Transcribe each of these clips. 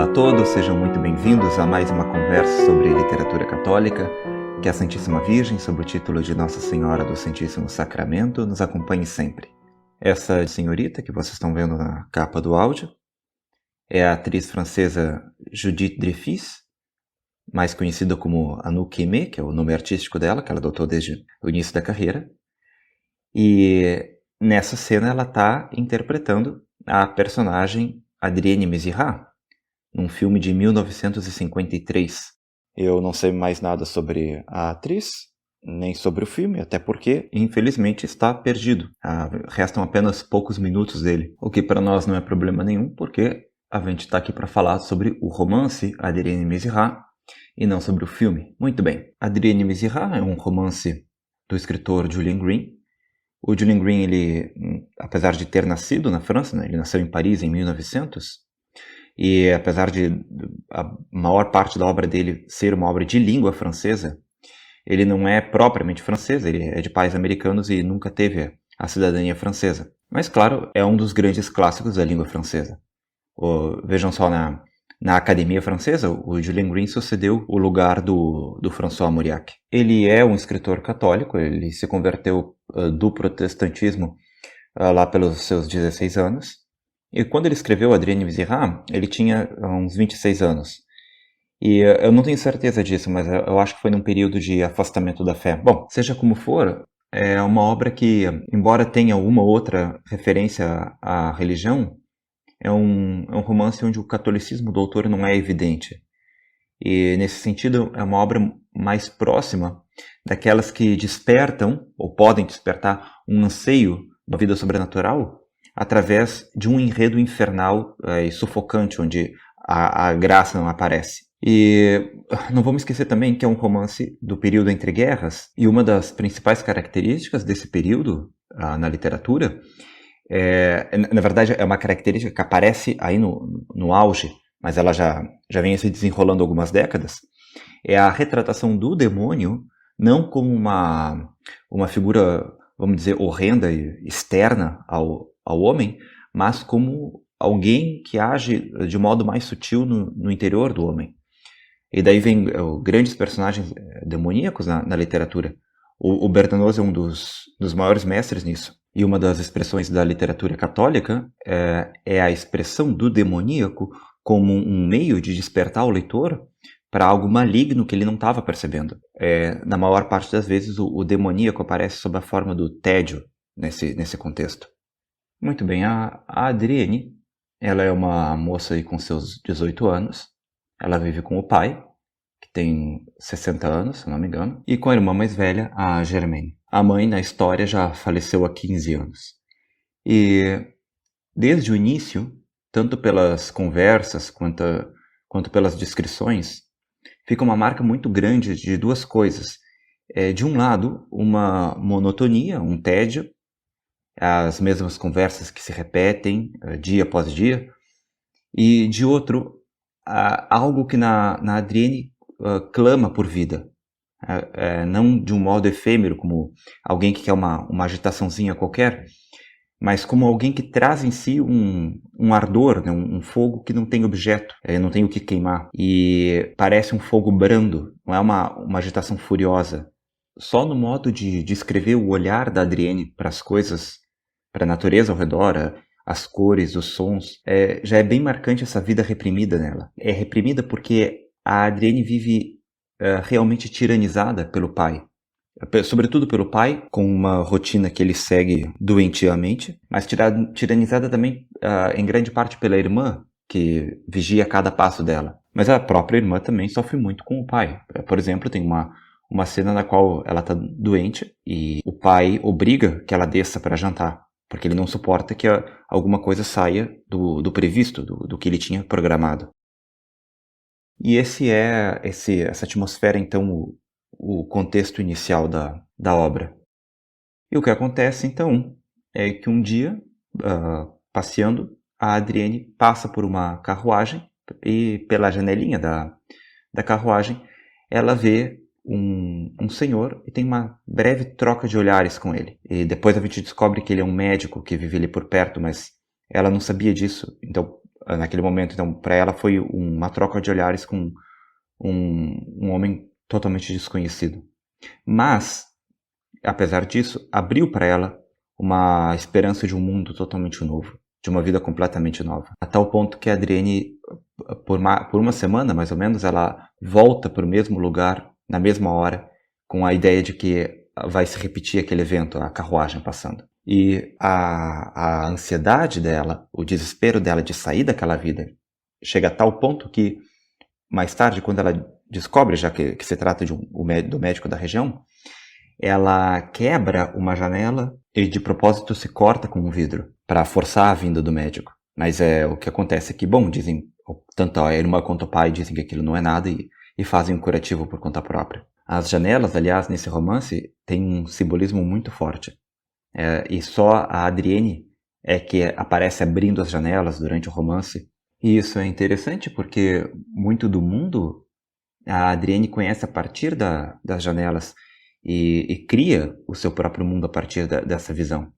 Olá a todos, sejam muito bem-vindos a mais uma conversa sobre literatura católica. Que a Santíssima Virgem, sob o título de Nossa Senhora do Santíssimo Sacramento, nos acompanhe sempre. Essa senhorita que vocês estão vendo na capa do áudio é a atriz francesa Judith Dreyfus, mais conhecida como Anouk Aimée, que é o nome artístico dela, que ela adotou desde o início da carreira. E nessa cena ela está interpretando a personagem Adrienne Méziras, num filme de 1953. Eu não sei mais nada sobre a atriz, nem sobre o filme, até porque, infelizmente, está perdido. Restam apenas poucos minutos dele, o que para nós não é problema nenhum, porque a gente está aqui para falar sobre o romance Adrienne Méziras e não sobre o filme. Muito bem, Adrienne Méziras é um romance do escritor Julian Green. O Julian Green, ele, apesar de ter nascido na França, né, ele nasceu em Paris em 1900, e apesar de a maior parte da obra dele ser uma obra de língua francesa, ele não é propriamente francês, ele é de pais americanos e nunca teve a cidadania francesa. Mas, claro, é um dos grandes clássicos da língua francesa. Vejam só, na Academia Francesa, o Julian Green sucedeu o lugar do François Mauriac. Ele é um escritor católico, ele se converteu do protestantismo lá pelos seus 16 anos. E quando ele escreveu Adrienne Méziras, ele tinha uns 26 anos. E eu não tenho certeza disso, mas eu acho que foi num período de afastamento da fé. Bom, seja como for, é uma obra que, embora tenha uma ou outra referência à religião, é um romance onde o catolicismo do autor não é evidente. E, nesse sentido, é uma obra mais próxima daquelas que despertam, ou podem despertar, um anseio da vida sobrenatural, através de um enredo infernal e sufocante, onde a graça não aparece. E não vamos esquecer também que é um romance do período entre guerras, e uma das principais características desse período na literatura, na verdade é uma característica que aparece aí no auge, mas ela já vem se desenrolando algumas décadas, é a retratação do demônio não como uma figura, vamos dizer, horrenda e externa ao homem, mas como alguém que age de modo mais sutil no interior do homem. E daí vem grandes personagens demoníacos na literatura. O Bernanos é um dos maiores mestres nisso. E uma das expressões da literatura católica é a expressão do demoníaco como um meio de despertar o leitor para algo maligno que ele não estava percebendo. Na maior parte das vezes, o demoníaco aparece sob a forma do tédio nesse contexto. Muito bem, a Adrienne, ela é uma moça aí com seus 18 anos, ela vive com o pai, que tem 60 anos, se não me engano, e com a irmã mais velha, a Germaine. A mãe, na história, já faleceu há 15 anos. E desde o início, tanto pelas conversas quanto pelas descrições, fica uma marca muito grande de duas coisas. De um lado, uma monotonia, um tédio, as mesmas conversas que se repetem dia após dia, e de outro, algo que na Adrienne clama por vida, não de um modo efêmero, como alguém que quer uma agitaçãozinha qualquer, mas como alguém que traz em si um ardor, né, um fogo que não tem objeto, não tem o que queimar, e parece um fogo brando, não é uma agitação furiosa. Só no modo de descrever o olhar da Adrienne para as coisas, para a natureza ao redor, as cores, os sons, já é bem marcante essa vida reprimida nela. É reprimida porque a Adrienne vive realmente tiranizada pelo pai. Sobretudo pelo pai, com uma rotina que ele segue doentiamente, mas tiranizada também em grande parte pela irmã, que vigia cada passo dela. Mas a própria irmã também sofre muito com o pai. Por exemplo, tem uma cena na qual ela está doente e o pai obriga que ela desça para jantar, porque ele não suporta que alguma coisa saia do previsto, do que ele tinha programado. E essa atmosfera, então, o contexto inicial da obra. E o que acontece, então, é que um dia, passeando, a Adrienne passa por uma carruagem e pela janelinha da carruagem ela vê um senhor e tem uma breve troca de olhares com ele. E depois a gente descobre que ele é um médico que vive ali por perto, mas ela não sabia disso. Então, naquele momento. Então, para ela foi uma troca de olhares com um homem totalmente desconhecido. Mas, apesar disso, abriu para ela uma esperança de um mundo totalmente novo, de uma vida completamente nova. A tal ponto que a Adrienne, por uma semana mais ou menos, ela volta para o mesmo lugar, na mesma hora, com a ideia de que vai se repetir aquele evento, a carruagem passando. E a ansiedade dela, o desespero dela de sair daquela vida, chega a tal ponto que, mais tarde, quando ela descobre, já que se trata do médico da região, ela quebra uma janela e de propósito se corta com um vidro para forçar a vinda do médico. Mas o que acontece é que, bom, dizem, tanto a irmã quanto o pai dizem que aquilo não é nada e fazem um curativo por conta própria. As janelas, aliás, nesse romance, têm um simbolismo muito forte. E só a Adrienne é que aparece abrindo as janelas durante o romance. E isso é interessante porque muito do mundo a Adrienne conhece a partir das janelas e cria o seu próprio mundo a partir dessa visão.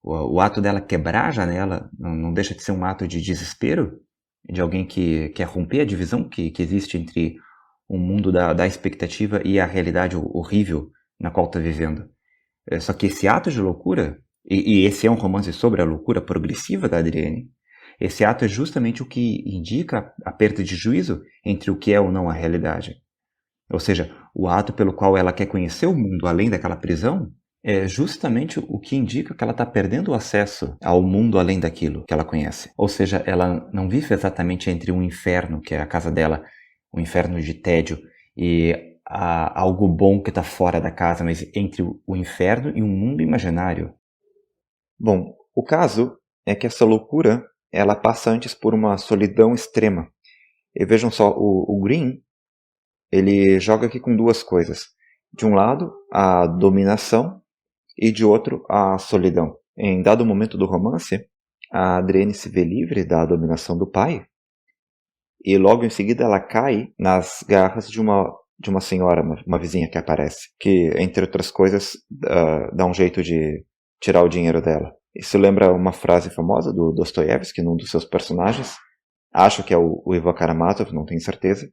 O ato dela quebrar a janela não deixa de ser um ato de desespero, de alguém que quer romper a divisão que existe entre o mundo da expectativa e a realidade horrível na qual está vivendo. Só que esse ato de loucura, e esse é um romance sobre a loucura progressiva da Adrienne, esse ato é justamente o que indica a perda de juízo entre o que é ou não a realidade. Ou seja, o ato pelo qual ela quer conhecer o mundo além daquela prisão é justamente o que indica que ela está perdendo o acesso ao mundo além daquilo que ela conhece. Ou seja, ela não vive exatamente entre um inferno, que é a casa dela, um inferno de tédio, e algo bom que está fora da casa, mas entre o inferno e um mundo imaginário. Bom, o caso é que essa loucura ela passa antes por uma solidão extrema. E vejam só, o Green ele joga aqui com duas coisas. De um lado, a dominação e de outro, a solidão. Em dado momento do romance, a Adrienne se vê livre da dominação do pai e logo em seguida ela cai nas garras de uma senhora, uma vizinha que aparece, que, entre outras coisas, dá um jeito de tirar o dinheiro dela. Isso lembra uma frase famosa do Dostoiévski, num dos seus personagens. Acho que é o Ivan Karamazov, não tenho certeza.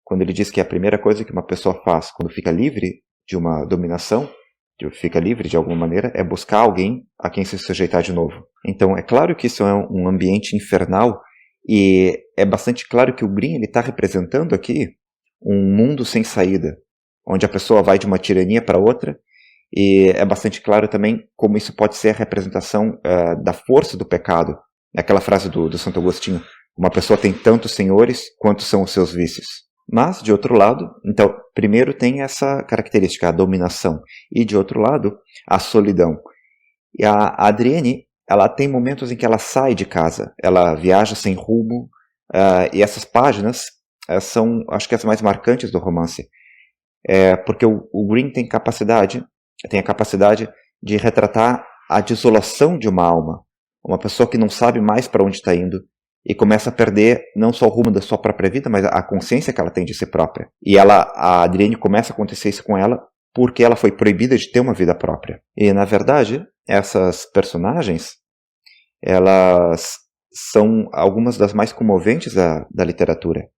Quando ele diz que a primeira coisa que uma pessoa faz quando fica livre de uma dominação, fica livre de alguma maneira, é buscar alguém a quem se sujeitar de novo. Então, é claro que isso é um ambiente infernal e é bastante claro que o Green está representando aqui um mundo sem saída, onde a pessoa vai de uma tirania para outra, e é bastante claro também como isso pode ser a representação da força do pecado. Aquela frase do Santo Agostinho, uma pessoa tem tantos senhores quanto são os seus vícios. Mas, de outro lado, então, primeiro tem essa característica, a dominação, e de outro lado, a solidão. E a Adrienne, ela tem momentos em que ela sai de casa, ela viaja sem rumo, e essas páginas são, acho que as mais marcantes do romance, porque o Green tem a capacidade de retratar a desolação de uma alma, uma pessoa que não sabe mais para onde está indo, e começa a perder não só o rumo da sua própria vida, mas a consciência que ela tem de si própria. E a Adrienne começa a acontecer isso com ela porque ela foi proibida de ter uma vida própria. E, na verdade, essas personagens, elas são algumas das mais comoventes da literatura.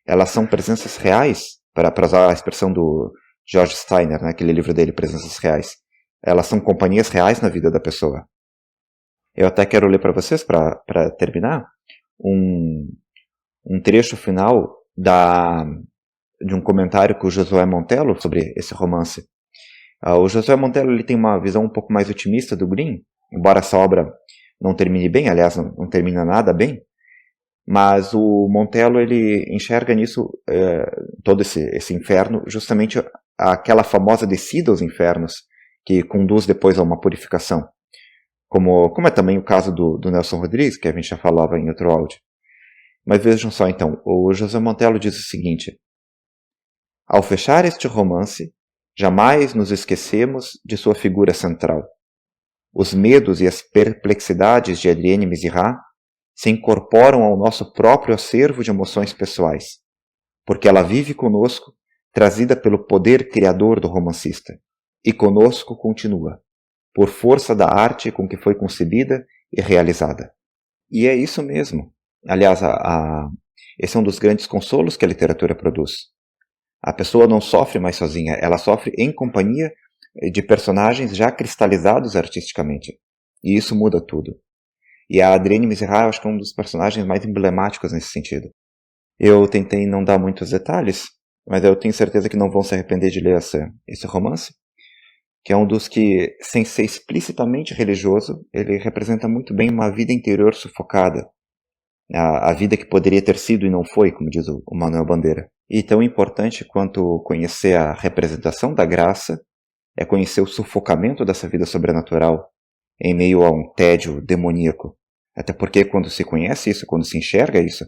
Elas são presenças reais, para usar a expressão do George Steiner, naquele livro dele, Presenças Reais. Elas são companhias reais na vida da pessoa. Eu até quero ler para vocês, para terminar, um trecho final de um comentário com o Josué Montello sobre esse romance. O Josué Montello ele tem uma visão um pouco mais otimista do Green, embora essa obra não termine bem, aliás, não termina nada bem, mas o Montello ele enxerga nisso todo esse inferno, justamente aquela famosa descida aos infernos, que conduz depois a uma purificação. Como é também o caso do Nelson Rodrigues, que a gente já falava em outro áudio. Mas vejam só então, o José Montello diz o seguinte: ao fechar este romance, jamais nos esquecemos de sua figura central. Os medos e as perplexidades de Adrienne Mizrahi se incorporam ao nosso próprio acervo de emoções pessoais, porque ela vive conosco, trazida pelo poder criador do romancista, e conosco continua, por força da arte com que foi concebida e realizada. E é isso mesmo. Aliás, esse é um dos grandes consolos que a literatura produz. A pessoa não sofre mais sozinha, ela sofre em companhia de personagens já cristalizados artisticamente. E isso muda tudo. E a Adrienne Mizrahi, eu acho que é um dos personagens mais emblemáticos nesse sentido. Eu tentei não dar muitos detalhes, mas eu tenho certeza que não vão se arrepender de ler esse romance, que é um dos que, sem ser explicitamente religioso, ele representa muito bem uma vida interior sufocada. A vida que poderia ter sido e não foi, como diz o Manuel Bandeira. E tão importante quanto conhecer a representação da graça é conhecer o sufocamento dessa vida sobrenatural em meio a um tédio demoníaco. Até porque quando se conhece isso, quando se enxerga isso,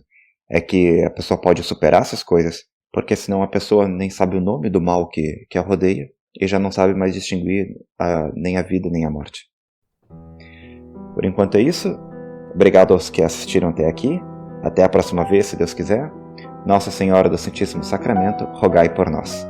é que a pessoa pode superar essas coisas, porque senão a pessoa nem sabe o nome do mal que a rodeia e já não sabe mais distinguir nem a vida nem a morte. Por enquanto é isso. Obrigado aos que assistiram até aqui. Até a próxima vez, se Deus quiser. Nossa Senhora do Santíssimo Sacramento, rogai por nós.